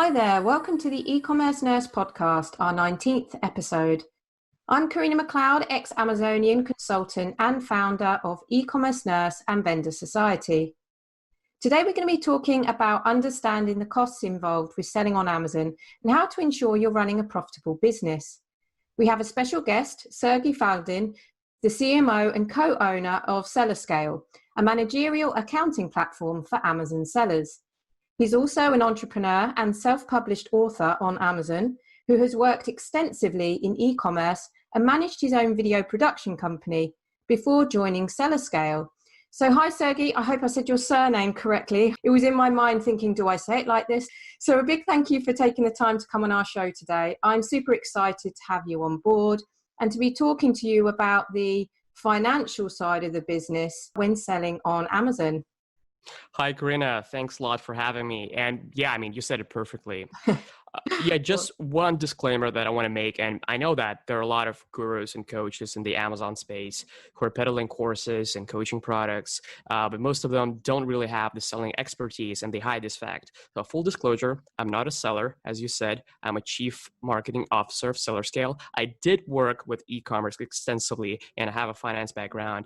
Hi there, welcome to the E-Commerce Nurse podcast, our 19th episode. I'm Karina McLeod, ex-Amazonian consultant and founder of E-Commerce Nurse and Vendor Society. Today we're going to be talking about understanding the costs involved with selling on Amazon and how to ensure you're running a profitable business. We have a special guest, Sergey Faldin, the CMO and co-owner of SellerScale, a managerial accounting platform for Amazon sellers. He's also an entrepreneur and self-published author on Amazon who has worked extensively in e-commerce and managed his own video production company before joining SellerScale. So hi Sergey, I hope I said your surname correctly. It was in my mind thinking, do I say it like this? So a big thank you for taking the time to come on our show today. I'm super excited to have you on board and to be talking to you about the financial side of the business when selling on Amazon. Hi, Karina. Thanks a lot for having me. And yeah, you said it perfectly. Just one disclaimer that I want to make. And I know that there are a lot of gurus and coaches in the Amazon space who are peddling courses and coaching products, but most of them don't really have the selling expertise and they hide this fact. So full disclosure, I'm not a seller. As you said, I'm a chief marketing officer of SellerScale. I did work with e-commerce extensively and I have a finance background,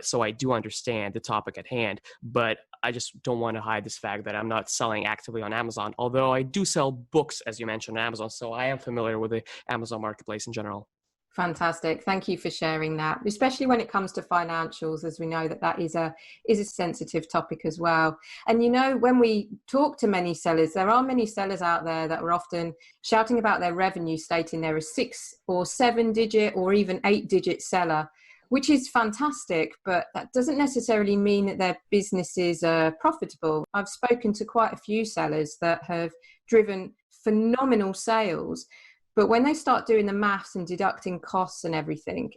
so I do understand the topic at hand, but I just don't want to hide this fact that I'm not selling actively on Amazon, although I do sell books, as you mentioned, on Amazon. So I am familiar with the Amazon marketplace in general. Fantastic. Thank you for sharing that, especially when it comes to financials, as we know that is a sensitive topic as well. And you know, when we talk to many sellers, there are many sellers out there that are often shouting about their revenue, stating they're a 6 or 7 digit or even 8 digit seller, which is fantastic, but that doesn't necessarily mean that their businesses are profitable. I've spoken to quite a few sellers that have driven phenomenal sales, but when they start doing the maths and deducting costs and everything,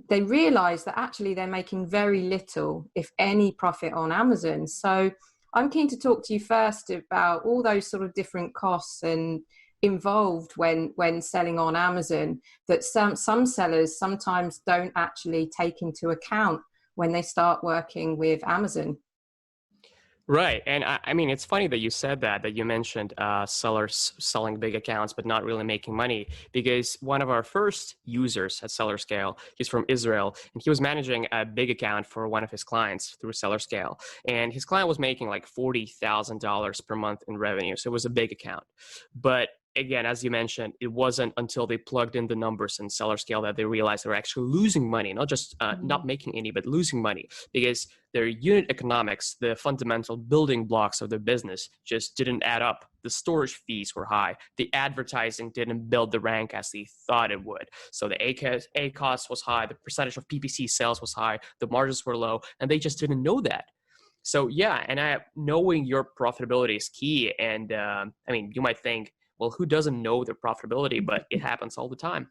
they realize that actually they're making very little, if any, profit on Amazon. So I'm keen to talk to you first about all those sort of different costs and involved when selling on Amazon that some sellers sometimes don't actually take into account when they start working with Amazon. Right. And it's funny that you said that you mentioned sellers selling big accounts, but not really making money, because one of our first users at SellerScale, he's from Israel, and he was managing a big account for one of his clients through SellerScale. And his client was making like $40,000 per month in revenue. So it was a big account. But again, as you mentioned, it wasn't until they plugged in the numbers in SellerScale that they realized they were actually losing money, not just not making any, but losing money, because their unit economics, the fundamental building blocks of their business, just didn't add up. The storage fees were high. The advertising didn't build the rank as they thought it would. So the A cost was high. The percentage of PPC sales was high. The margins were low, and they just didn't know that. So yeah, and knowing your profitability is key. And you might think, well, who doesn't know their profitability? But it happens all the time.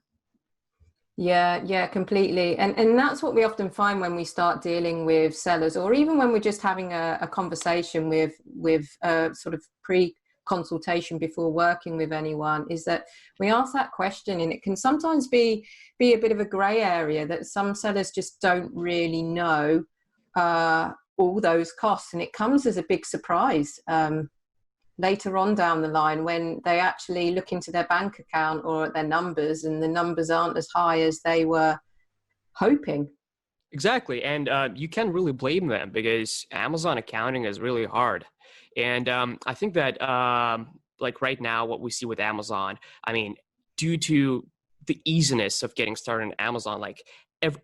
Yeah, completely. And that's what we often find when we start dealing with sellers, or even when we're just having a conversation with sort of pre-consultation before working with anyone, is that we ask that question, and it can sometimes be a bit of a gray area that some sellers just don't really know all those costs, and it comes as a big surprise later on down the line when they actually look into their bank account or at their numbers, and the numbers aren't as high as they were hoping. Exactly. And you can't really blame them, because Amazon accounting is really hard. And I think that like right now, what we see with Amazon, due to the easiness of getting started on Amazon, like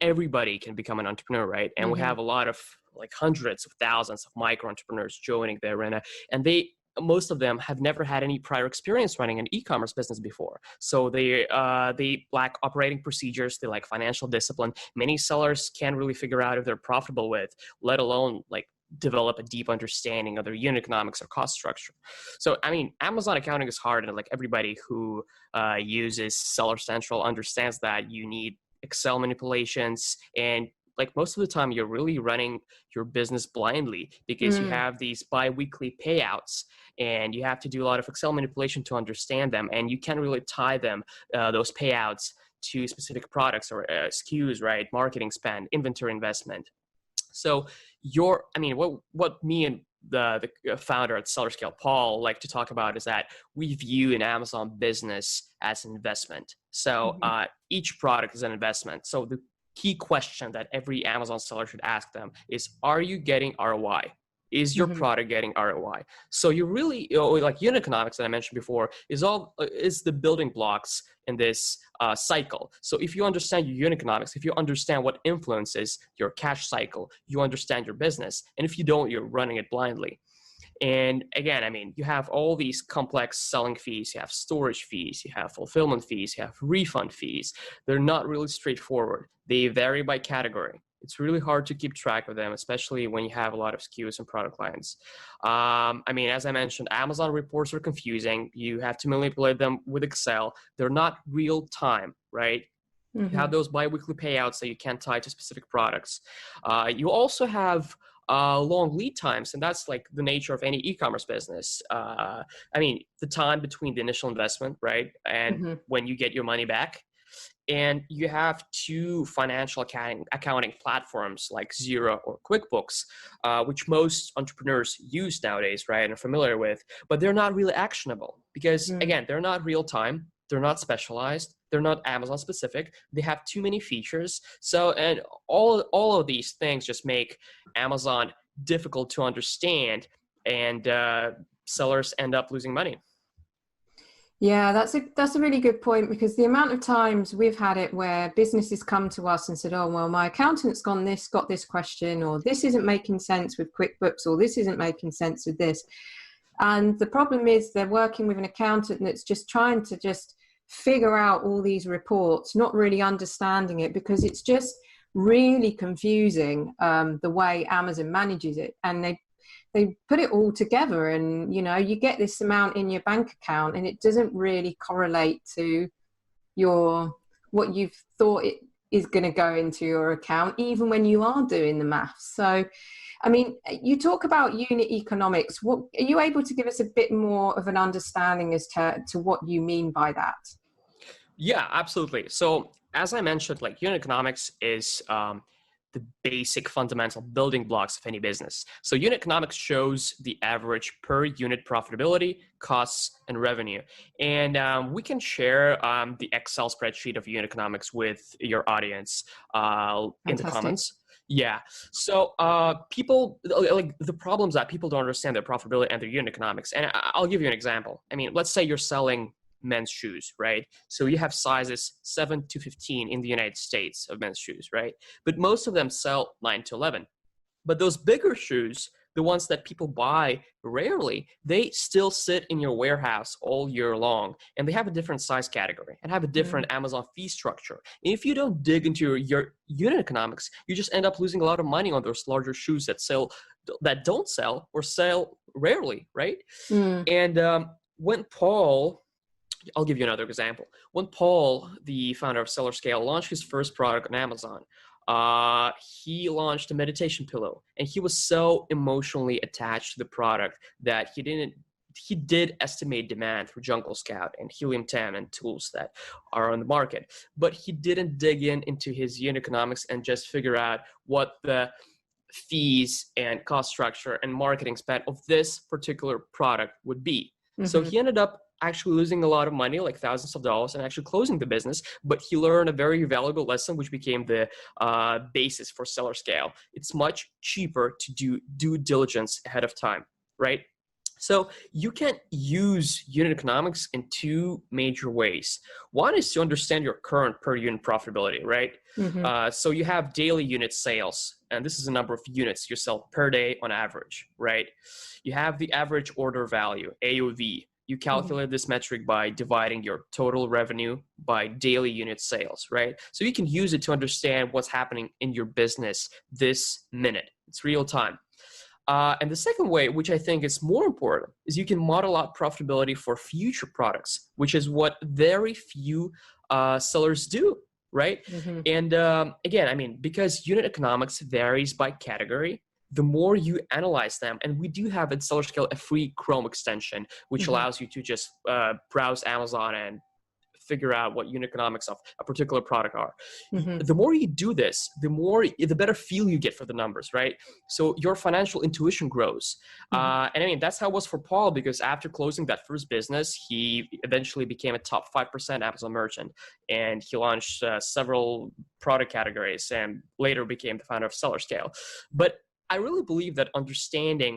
everybody can become an entrepreneur, right? And we have a lot of like hundreds of thousands of micro entrepreneurs joining the arena, and most of them have never had any prior experience running an e-commerce business before. So they lack operating procedures, they lack financial discipline. Many sellers can't really figure out if they're profitable with, let alone like develop a deep understanding of their unit economics or cost structure. So, Amazon accounting is hard, and like everybody who uses Seller Central understands that you need Excel manipulations, and like most of the time you're really running your business blindly, because you have these bi-weekly payouts and you have to do a lot of Excel manipulation to understand them, and you can't really tie them, those payouts, to specific products or SKUs, right? Marketing spend, inventory investment. So what me and the founder at Seller Scale, Paul, like to talk about is that we view an Amazon business as an investment. So each product is an investment. So the key question that every Amazon seller should ask them is, are you getting ROI? Is your product getting ROI? So you really, like unit economics that I mentioned before is the building blocks in this cycle. So if you understand your unit economics, if you understand what influences your cash cycle, you understand your business. And if you don't, you're running it blindly. And again, I mean, you have all these complex selling fees, you have storage fees, you have fulfillment fees, you have refund fees. They're not really straightforward. They vary by category. It's really hard to keep track of them, especially when you have a lot of SKUs and product lines. I mean, as I mentioned, Amazon reports are confusing. You have to manipulate them with Excel. They're not real time, right? You have those biweekly payouts that you can't tie to specific products. You also have long lead times, and that's like the nature of any e-commerce business. I mean, the time between the initial investment, right, and when you get your money back. And you have two financial accounting platforms like Xero or QuickBooks, which most entrepreneurs use nowadays, right, and are familiar with, but they're not really actionable because, again, they're not real time, they're not specialized, they're not Amazon specific, they have too many features. So, and all of these things just make Amazon difficult to understand, and sellers end up losing money. Yeah, that's a really good point, because the amount of times we've had it where businesses come to us and said, oh, well, my accountant's got this question, or this isn't making sense with QuickBooks, or this isn't making sense with this. And the problem is they're working with an accountant that's just trying to just figure out all these reports, not really understanding it, because it's just really confusing the way Amazon manages it. And they put it all together, and you get this amount in your bank account and it doesn't really correlate to what you've thought it is going to go into your account, even when you are doing the maths. So I mean, you talk about unit economics. What are you able to give us a bit more of an understanding as to what you mean by that? Yeah, absolutely. So as I mentioned, like unit economics is the basic fundamental building blocks of any business. So unit economics shows the average per unit profitability, costs, and revenue. And we can share the Excel spreadsheet of unit economics with your audience in the comments. Yeah. So people, like the problems that people don't understand their profitability and their unit economics. And I'll give you an example. I mean, let's say you're selling men's shoes, right? So you have sizes 7 to 15 in the United States of men's shoes, right? But most of them sell 9 to 11. But those bigger shoes, the ones that people buy rarely, they still sit in your warehouse all year long, and they have a different size category and have a different Amazon fee structure. And if you don't dig into your unit economics, you just end up losing a lot of money on those larger shoes that don't sell or sell rarely, right? And when I'll give you another example. When Paul, the founder of Seller Scale, launched his first product on Amazon, he launched a meditation pillow, and he was so emotionally attached to the product that he did estimate demand for Jungle Scout and Helium 10 and tools that are on the market, but he didn't dig into his unit economics and just figure out what the fees and cost structure and marketing spend of this particular product would be. So he ended up actually losing a lot of money, like thousands of dollars, and actually closing the business. But he learned a very valuable lesson, which became the basis for Seller Scale. It's much cheaper to do due diligence ahead of time, right? So you can use unit economics in two major ways. One is to understand your current per unit profitability, right? So you have daily unit sales, and this is the number of units you sell per day on average, right? You have the average order value, AOV. You calculate this metric by dividing your total revenue by daily unit sales, right? So you can use it to understand what's happening in your business this minute. It's real time. And the second way, which I think is more important, is you can model out profitability for future products, which is what very few sellers do, right? And again, I mean, because unit economics varies by category, the more you analyze them, and we do have at Seller Scale a free Chrome extension, which allows you to just browse Amazon and figure out what unit economics of a particular product are. Mm-hmm. The more you do this, the better feel you get for the numbers, right? So your financial intuition grows. Mm-hmm. And I mean, that's how it was for Paul, because after closing that first business, he eventually became a top 5% Amazon merchant, and he launched several product categories and later became the founder of SellerScale. But I really believe that understanding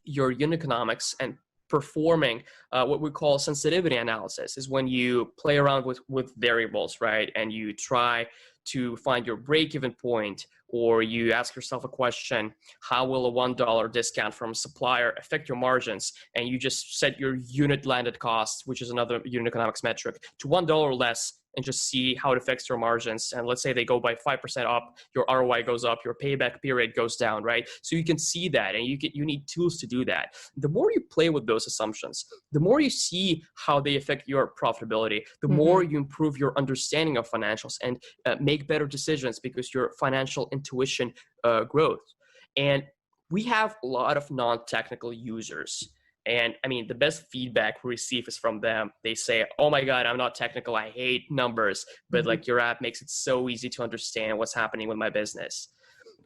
your unit economics and performing what we call sensitivity analysis is when you play around with variables, right? And you try to find your break-even point, or you ask yourself a question: how will a $1 discount from a supplier affect your margins? And you just set your unit landed cost, which is another unit economics metric, to $1 less, and just see how it affects your margins. And let's say they go by 5% up, your ROI goes up, your payback period goes down, right? So you can see that, and you need tools to do that. The more you play with those assumptions, the more you see how they affect your profitability, the more you improve your understanding of financials and make better decisions, because your financial intuition grows. And we have a lot of non-technical users. And I mean, the best feedback we receive is from them. They say, oh my God, I'm not technical, I hate numbers, but like your app makes it so easy to understand what's happening with my business.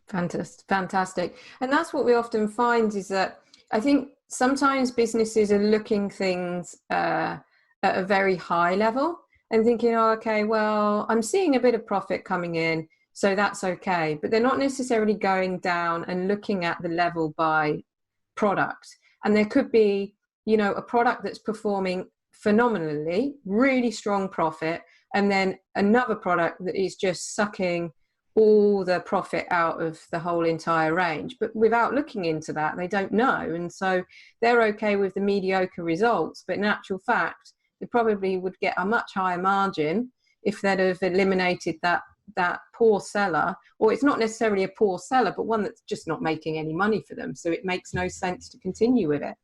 Fantastic. And that's what we often find, is that I think sometimes businesses are looking things at a very high level and thinking, oh, okay, well, I'm seeing a bit of profit coming in, so that's okay. But they're not necessarily going down and looking at the level by product. And there could be, you know, a product that's performing phenomenally, really strong profit, and then another product that is just sucking all the profit out of the whole entire range. But without looking into that, they don't know. And so they're okay with the mediocre results. But in actual fact, they probably would get a much higher margin if they'd have eliminated that poor seller, or it's not necessarily a poor seller, but one that's just not making any money for them. So it makes no sense to continue with it.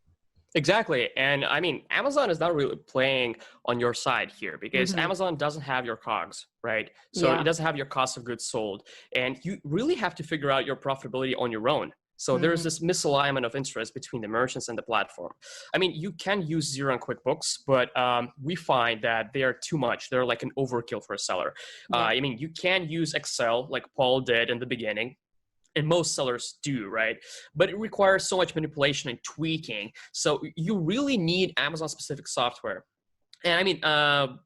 Exactly. And I mean, Amazon is not really playing on your side here, because Amazon doesn't have your COGS, right? So it doesn't have your cost of goods sold. And you really have to figure out your profitability on your own. So there's this misalignment of interest between the merchants and the platform. I mean, you can use Xero and QuickBooks, but we find that they are too much. They're like an overkill for a seller. I mean, you can use Excel like Paul did in the beginning, and most sellers do, right? But it requires so much manipulation and tweaking. So you really need Amazon-specific software. And I mean,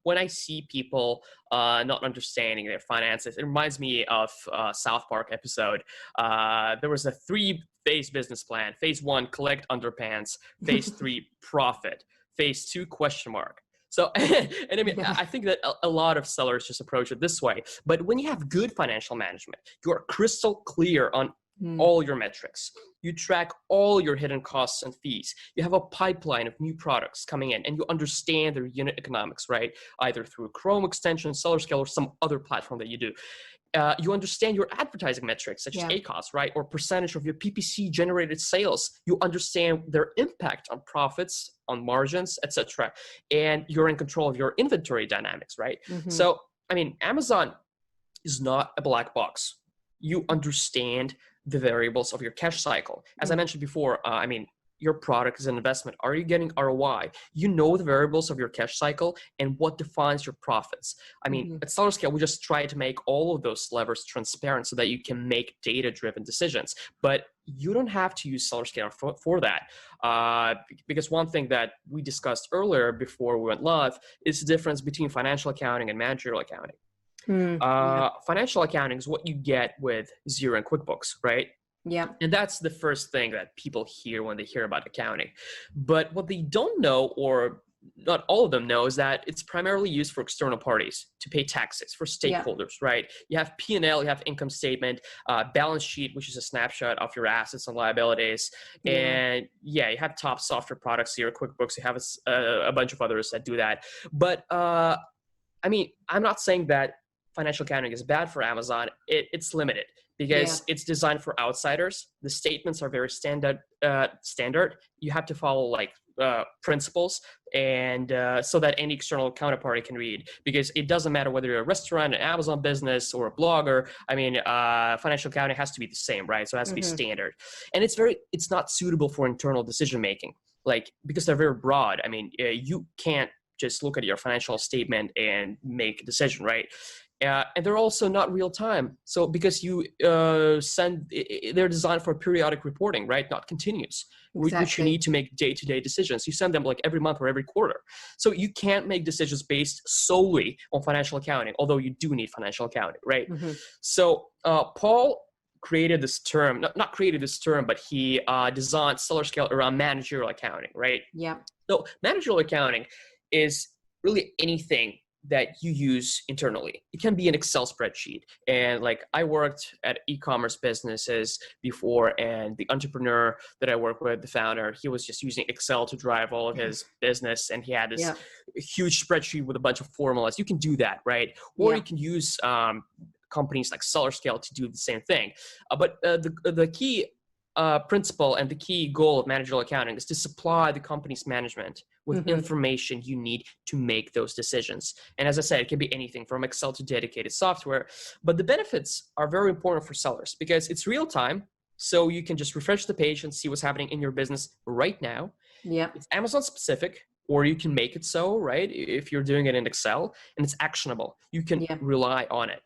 when I see people not understanding their finances, it reminds me of a South Park episode. There was a 3-phase business plan. Phase 1, collect underpants. Phase 3, profit. Phase 2, question mark. So, and I mean, I think that a lot of sellers just approach it this way. But when you have good financial management, you are crystal clear on all your metrics. You track all your hidden costs and fees. You have a pipeline of new products coming in, and you understand their unit economics, right? Either through Chrome extension, SellerScale, or some other platform that you do. You understand your advertising metrics, such as ACOS, right? Or percentage of your PPC generated sales. You understand their impact on profits, on margins, etc. And you're in control of your inventory dynamics, right? So, I mean, Amazon is not a black box. You understand the variables of your cash cycle. As I mentioned before, I mean, your product is an investment. Are you getting ROI? You know the variables of your cash cycle and what defines your profits. I mean, at SellerScale, we just try to make all of those levers transparent so that you can make data-driven decisions. But you don't have to use SellerScale for that. Because one thing that we discussed earlier before we went live is the difference between financial accounting and managerial accounting. Financial accounting is what you get with Xero and QuickBooks, right? Yeah. And that's the first thing that people hear when they hear about accounting. But what they don't know, or not all of them know, is that it's primarily used for external parties to pay taxes, for stakeholders, right? You have P&L, you have income statement, balance sheet, which is a snapshot of your assets and liabilities. And you have top software products here, QuickBooks, you have a bunch of others that do that. But I mean, I'm not saying that financial accounting is bad for Amazon. It's limited, because it's designed for outsiders. The statements are very standard. You have to follow like principles, and so that any external counterparty can read, because it doesn't matter whether you're a restaurant, an Amazon business, or a blogger. I mean, financial accounting has to be the same, right? So it has to be standard. And it's not suitable for internal decision making, like, because they're very broad. I mean, you can't just look at your financial statement and make a decision, right? And they're also not real time. So because they're designed for periodic reporting, right? Not continuous, which you need to make day-to-day decisions. You send them like every month or every quarter. So you can't make decisions based solely on financial accounting, although you do need financial accounting, right? So Paul created this term, not created this term, but he designed seller scale around managerial accounting, right? Yeah. So managerial accounting is really anything that you use internally. It can be an Excel spreadsheet. And like I worked at e-commerce businesses before, and the entrepreneur that I work with, the founder, he was just using Excel to drive all of his business. And he had this huge spreadsheet with a bunch of formulas. You can do that, right? Or you can use companies like Seller Scale to do the same thing. But the key principle and the key goal of managerial accounting is to supply the company's management with information you need to make those decisions. And as I said, it can be anything from Excel to dedicated software. But the benefits are very important for sellers because it's real time. So you can just refresh the page and see what's happening in your business right now. Yeah. It's Amazon specific, or you can make it so, right? If you're doing it in Excel, and it's actionable, you can rely on it.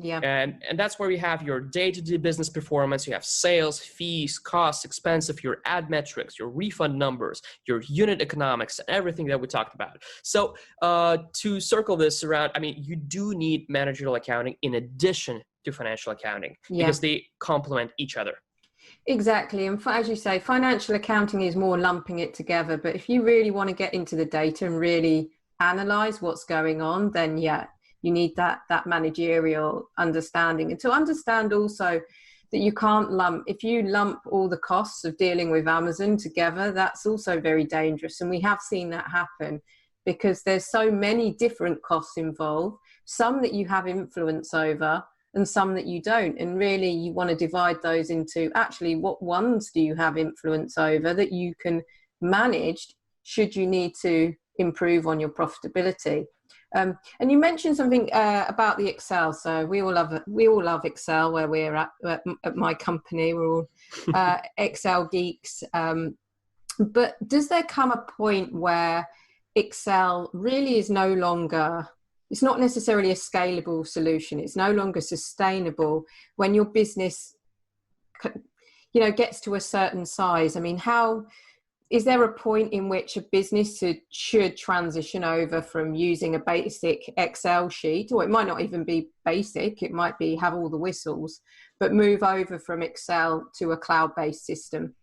Yeah. And that's where you have your day-to-day business performance. You have sales, fees, costs, expenses, your ad metrics, your refund numbers, your unit economics, and everything that we talked about. So to circle this around, I mean, you do need managerial accounting in addition to financial accounting because they complement each other. Exactly. And as you say, financial accounting is more lumping it together. But if you really want to get into the data and really analyze what's going on, then you need that managerial understanding. And to understand also that you can't if you lump all the costs of dealing with Amazon together, that's also very dangerous. And we have seen that happen because there's so many different costs involved, some that you have influence over and some that you don't. And really you want to divide those into actually what ones do you have influence over that you can manage should you need to improve on your profitability. And you mentioned something about the Excel. So we all love Excel where we're at my company. We're all Excel geeks. But does there come a point where Excel really is no longer, it's not necessarily a scalable solution. It's no longer sustainable when your business, gets to a certain size? I mean, is there a point in which a business should transition over from using a basic Excel sheet, or it might not even be basic, it might be have all the whistles, but move over from Excel to a cloud-based system?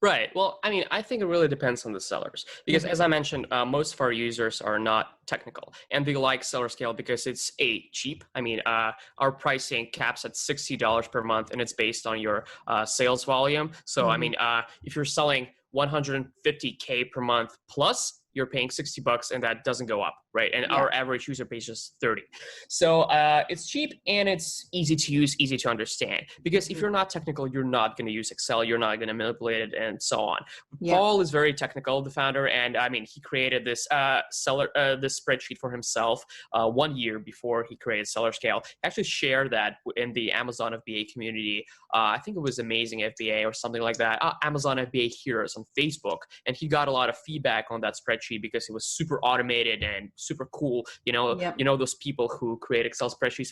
Right. Well, I mean, I think it really depends on the sellers because as I mentioned, most of our users are not technical and they like Seller Scale because it's cheap. I mean, our pricing caps at $60 per month and it's based on your sales volume. So, I mean, if you're selling 150K per month plus, you're paying $60 and that doesn't go up, right? And our average user base is 30. So it's cheap and it's easy to use, easy to understand. Because if you're not technical, you're not going to use Excel, you're not going to manipulate it and so on. Paul is very technical, the founder, and I mean, he created this this spreadsheet for himself 1 year before he created Seller Scale. He actually shared that in the Amazon FBA community. I think it was Amazing FBA or something like that. Amazon FBA Heroes on Facebook. And he got a lot of feedback on that spreadsheet because it was super automated and super cool. You know those people who create Excel spreadsheets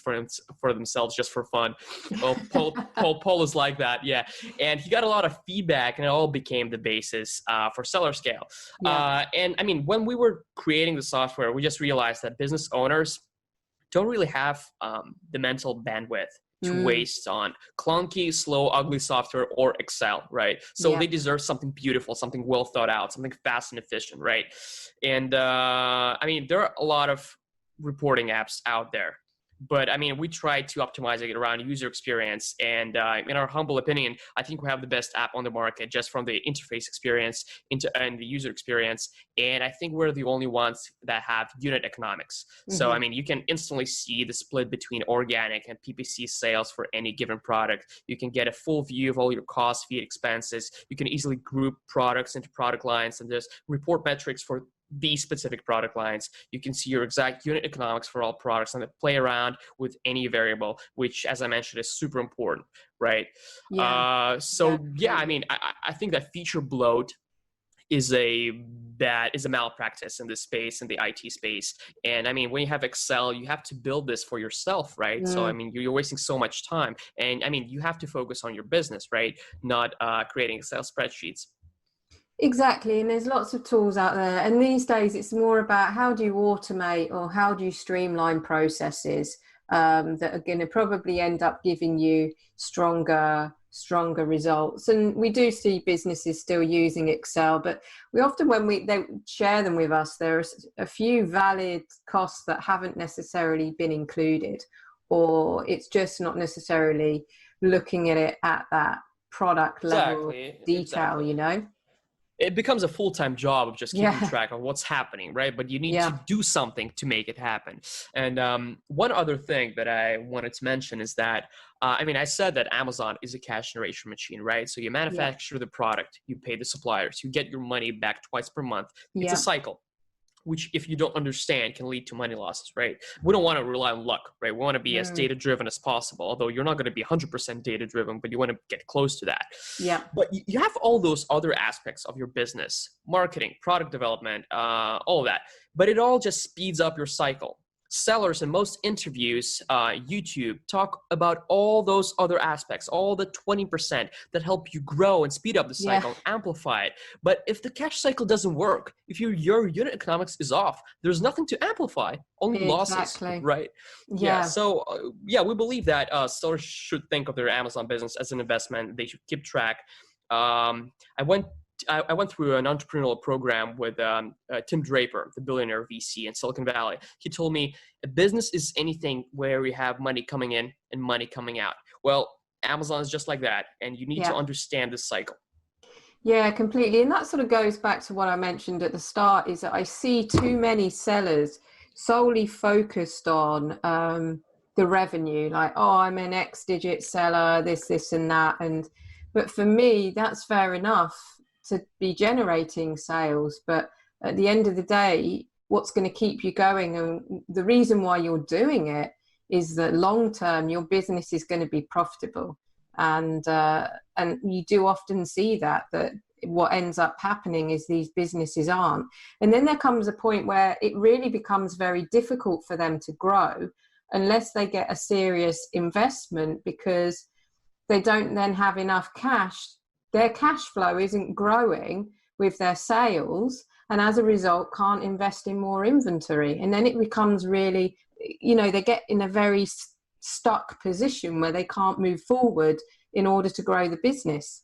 for themselves just for fun. Well, Paul is like that, and he got a lot of feedback, and it all became the basis for Seller Scale. And I mean, when we were creating the software, we just realized that business owners don't really have the mental bandwidth to waste on clunky, slow, ugly software or Excel, right? So they deserve something beautiful, something well thought out, something fast and efficient, right? And I mean, there are a lot of reporting apps out there, but I mean, we try to optimize it around user experience. And in our humble opinion, I think we have the best app on the market just from the interface experience and the user experience. And I think we're the only ones that have unit economics. So, I mean, you can instantly see the split between organic and PPC sales for any given product. You can get a full view of all your costs, fee, expenses. You can easily group products into product lines and just report metrics for these specific product lines. You can see your exact unit economics for all products and play around with any variable, which, as I mentioned, is super important, right? I mean, I think that feature bloat is a malpractice in this space, in the IT space. And I mean, when you have Excel, you have to build this for yourself, right? So I mean, you're wasting so much time, and I mean, you have to focus on your business, right? Not creating Excel spreadsheets. Exactly, and there's lots of tools out there, and these days it's more about how do you automate or how do you streamline processes that are going to probably end up giving you stronger results. And we do see businesses still using Excel, but we often, when they share them with us, there's a few valid costs that haven't necessarily been included, or it's just not necessarily looking at it at that product level detail, you know. It becomes a full-time job of just keeping Yeah. track of what's happening, right? But you need Yeah. to do something to make it happen. And one other thing that I wanted to mention is that, I mean, I said that Amazon is a cash generation machine, right? So you manufacture the product, you pay the suppliers, you get your money back twice per month. It's a cycle, which if you don't understand can lead to money losses, right? We don't want to rely on luck, right? We want to be as data-driven as possible, although you're not going to be 100% data-driven, but you want to get close to that. Yeah. But you have all those other aspects of your business, marketing, product development, all of that, but it all just speeds up your cycle. Sellers in most interviews, YouTube, talk about all those other aspects, all the 20% that help you grow and speed up the cycle, amplify it. But if the cash cycle doesn't work, if your unit economics is off, there's nothing to amplify, only losses, right? Yeah. So we believe that sellers should think of their Amazon business as an investment. They should keep track. I went through an entrepreneurial program with Tim Draper, the billionaire VC in Silicon Valley. He told me a business is anything where we have money coming in and money coming out. Well, Amazon is just like that, and you need to understand this cycle. Yeah, completely. And that sort of goes back to what I mentioned at the start, is that I see too many sellers solely focused on the revenue, like, oh, I'm an X digit seller, this and that. But for me, that's fair enough to be generating sales, but at the end of the day, what's going to keep you going, and the reason why you're doing it, is that long term your business is going to be profitable. And you do often see that what ends up happening is these businesses aren't, and then there comes a point where it really becomes very difficult for them to grow unless they get a serious investment, because they don't then have enough cash. Their cash flow isn't growing with their sales, and as a result can't invest in more inventory. And then it becomes really, they get in a very stuck position where they can't move forward in order to grow the business.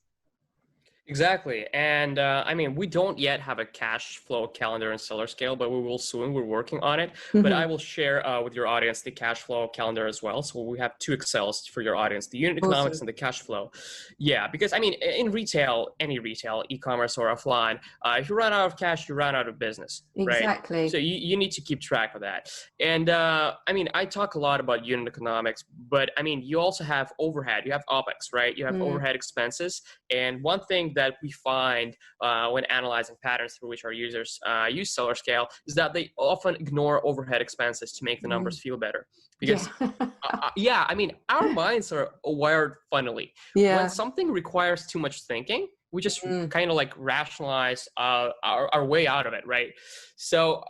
Exactly. And I mean, we don't yet have a cash flow calendar in Seller Scale, but we will soon. We're working on it. But I will share with your audience the cash flow calendar as well. So we have two Excels for your audience, the unit economics and the cash flow. Yeah, because I mean, in retail, any retail, e-commerce or offline, if you run out of cash, you run out of business. Exactly. Right? So you need to keep track of that. And I mean, I talk a lot about unit economics, but I mean, you also have overhead. You have OpEx, right? You have overhead expenses. And one thing that we find when analyzing patterns through which our users use Seller Scale is that they often ignore overhead expenses to make the numbers feel better. Because, I mean, our minds are wired funnily. When something requires too much thinking, we just kind of like rationalize our way out of it, right? So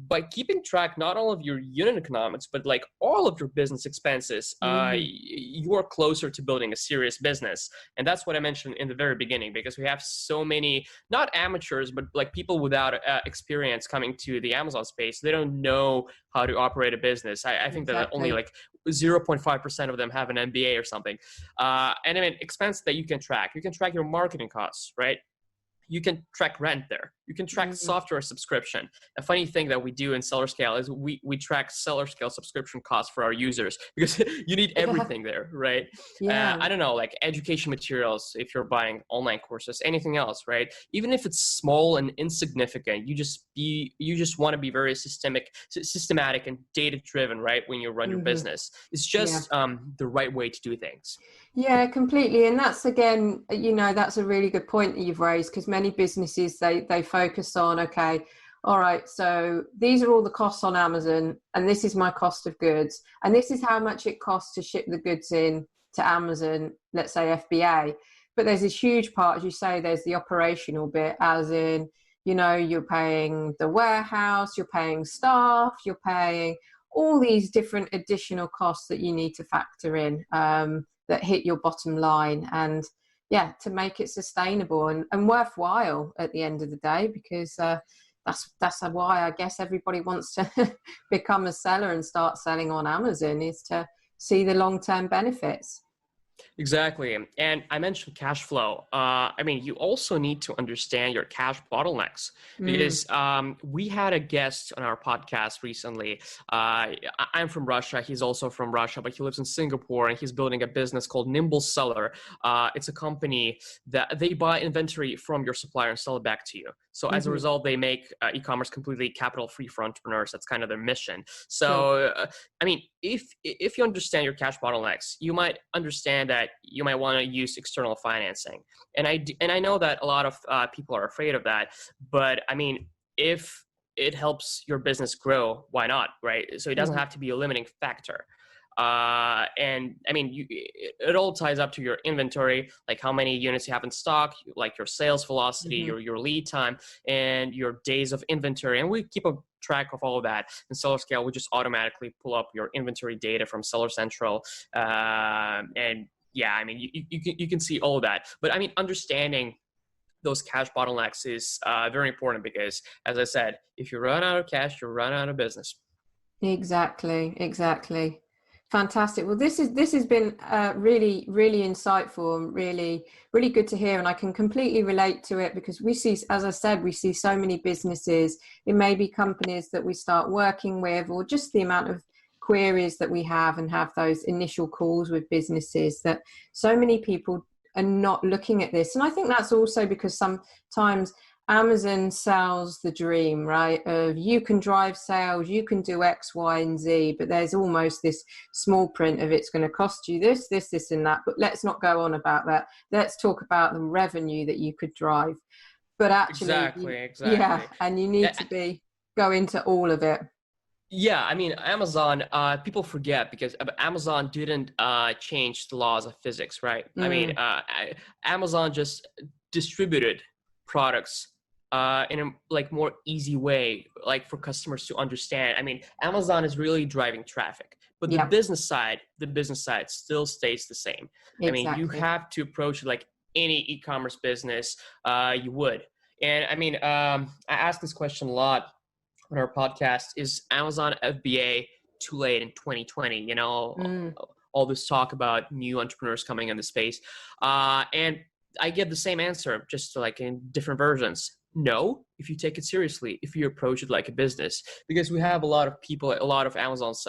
by keeping track not only of your unit economics, but like all of your business expenses, you are closer to building a serious business. And that's what I mentioned in the very beginning, because we have so many, not amateurs, but like people without experience coming to the Amazon space. They don't know how to operate a business. I think that only like 0.5% of them have an MBA or something. And I mean, expense that you can track your marketing costs, right? You can track rent there. You can track software subscription. A funny thing that we do in Seller Scale is we track Seller Scale subscription costs for our users, because you need everything there, right? I don't know, like education materials, if you're buying online courses, anything else, right? Even if it's small and insignificant, you just want to be very systematic and data driven, right? When you run your business, it's just the right way to do things. Yeah, completely. And that's, again, that's a really good point that you've raised, because many businesses, they focus on, okay, all right, so these are all the costs on Amazon, and this is my cost of goods, and this is how much it costs to ship the goods in to Amazon, let's say FBA. But there's this huge part, as you say, there's the operational bit, as in, you know, you're paying the warehouse, you're paying staff, you're paying all these different additional costs that you need to factor in, that hit your bottom line. And yeah, to make it sustainable and worthwhile at the end of the day, because that's why I guess everybody wants to become a seller and start selling on Amazon, is to see the long-term benefits. Exactly. And I mentioned cash flow. I mean, you also need to understand your cash bottlenecks, because we had a guest on our podcast recently. I'm from Russia. He's also from Russia, but he lives in Singapore, and he's building a business called Nimble Seller. It's a company that they buy inventory from your supplier and sell it back to you. So as a result, they make e-commerce completely capital-free for entrepreneurs. That's kind of their mission. So, I mean, if you understand your cash bottlenecks, you might understand that you might want to use external financing. And I know that a lot of people are afraid of that. But I mean, if it helps your business grow, why not, right? So it doesn't have to be a limiting factor. And I mean, it all ties up to your inventory, like how many units you have in stock, like your sales velocity, your lead time, and your days of inventory. And we keep a track of all of that. In Seller Scale, we just automatically pull up your inventory data from Seller Central. And yeah, I mean, you can see all of that. But I mean, understanding those cash bottlenecks is very important, because, as I said, if you run out of cash, you run out of business. Exactly. Fantastic. Well, this has been really, really insightful and really, really good to hear. And I can completely relate to it, because we see, as I said, we see so many businesses. It may be companies that we start working with, or just the amount of queries that we have and have those initial calls with businesses, that so many people are not looking at this. And I think that's also because sometimes Amazon sells the dream, right? Of you can drive sales, you can do X, Y, and Z, but there's almost this small print of it's going to cost you this, and that. But let's not go on about that. Let's talk about the revenue that you could drive. But actually, exactly. Yeah, and you need to go into all of it. Yeah, I mean, Amazon, people forget, because Amazon didn't change the laws of physics, right? I mean, Amazon just distributed products in a like more easy way, like for customers to understand. I mean, Amazon is really driving traffic, but the business side still stays the same. Exactly. I mean, you have to approach it like any e-commerce business you would. And I mean, I ask this question a lot on our podcast: is Amazon FBA too late in 2020? You know, all this talk about new entrepreneurs coming in the space. And I get the same answer, just like in different versions. No, if you take it seriously, if you approach it like a business, because we have a lot of people, a lot of Amazon's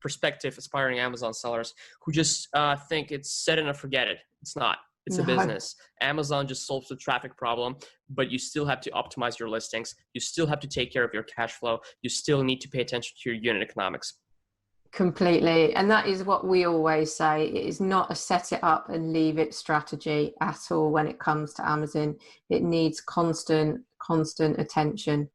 prospective aspiring Amazon sellers who just think it's set it and forget it. It's not. It's a business. Amazon just solves the traffic problem, but you still have to optimize your listings. You still have to take care of your cash flow. You still need to pay attention to your unit economics. Completely. And that is what we always say. It is not a set it up and leave it strategy at all when it comes to Amazon. It needs constant attention.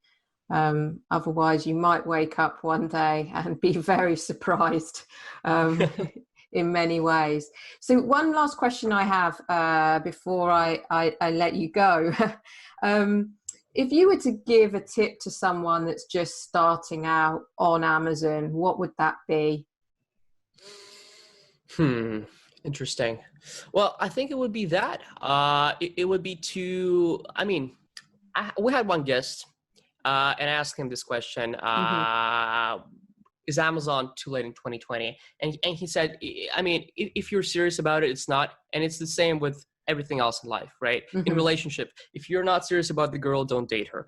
Otherwise, you might wake up one day and be very surprised in many ways. So one last question I have before I let you go. If you were to give a tip to someone that's just starting out on Amazon, what would that be? Interesting. Well, I think it would be that. It would be to, I mean, we had one guest and I asked him this question. Is Amazon too late in 2020? And he said, I mean, if you're serious about it, it's not. And it's the same with everything else in life, right? In relationship, if you're not serious about the girl, don't date her.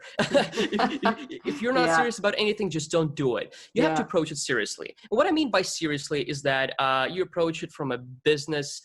if you're not serious about anything, just don't do it. You have to approach it seriously. And what I mean by seriously is that you approach it from a business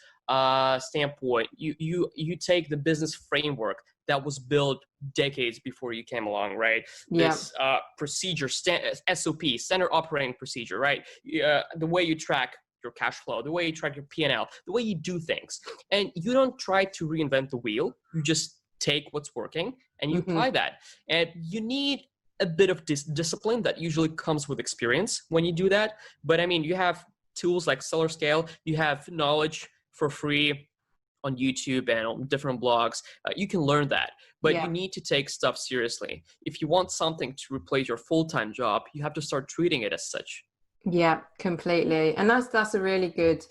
standpoint. You take the business framework that was built decades before you came along, right? This procedure, SOP, standard operating procedure, right? The way you track your cash flow, the way you track your P&L, the way you do things. And you don't try to reinvent the wheel. You just take what's working and you apply that. And you need a bit of discipline that usually comes with experience when you do that. But I mean, you have tools like Seller Scale, you have knowledge for free on YouTube and on different blogs. You can learn that, but Yeah. you need to take stuff seriously. If you want something to replace your full-time job, you have to start treating it as such. Yeah, completely. And that's a really good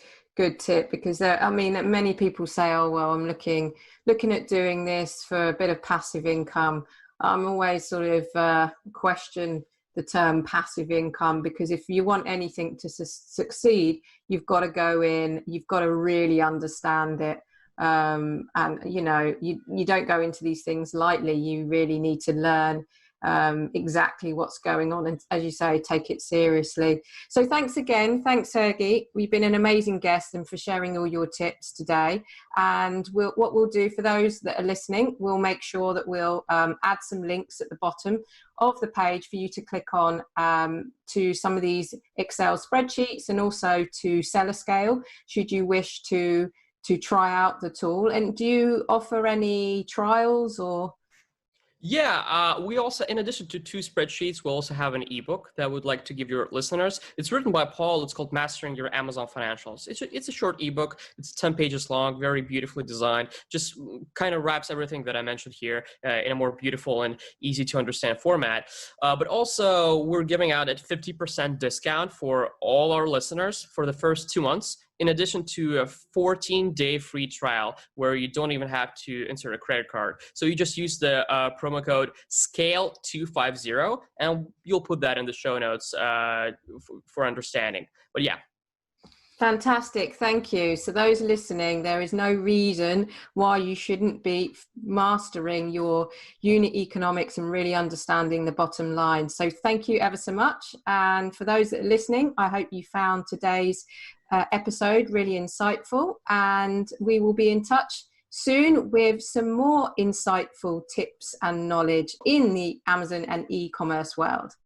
tip, because there, I mean, many people say, oh well, I'm looking at doing this for a bit of passive income. I'm always sort of question the term passive income, because if you want anything to succeed, you've got to go in, you've got to really understand it. And you don't go into these things lightly. You really need to learn exactly what's going on, and as you say, take it seriously. So thanks again. Thanks, Sergey. You've been an amazing guest, and for sharing all your tips today. And what we'll do for those that are listening, we'll make sure that we'll add some links at the bottom of the page for you to click on to some of these Excel spreadsheets, and also to Seller Scale, should you wish to try out the tool. And do you offer any trials or? Yeah, we also, in addition to 2 spreadsheets, we also have an ebook that we'd like to give your listeners. It's written by Paul. It's called Mastering Your Amazon Financials. It's a short ebook. It's 10 pages long, very beautifully designed. Just kind of wraps everything that I mentioned here in a more beautiful and easy to understand format. But also, we're giving out a 50% discount for all our listeners for the first 2 months, in addition to a 14-day free trial where you don't even have to insert a credit card. So you just use the promo code SCALE250, and you'll put that in the show notes for understanding. But yeah. Fantastic. Thank you. So those listening, there is no reason why you shouldn't be mastering your unit economics and really understanding the bottom line. So thank you ever so much. And for those that are listening, I hope you found today's episode really insightful, and we will be in touch soon with some more insightful tips and knowledge in the Amazon and e-commerce world.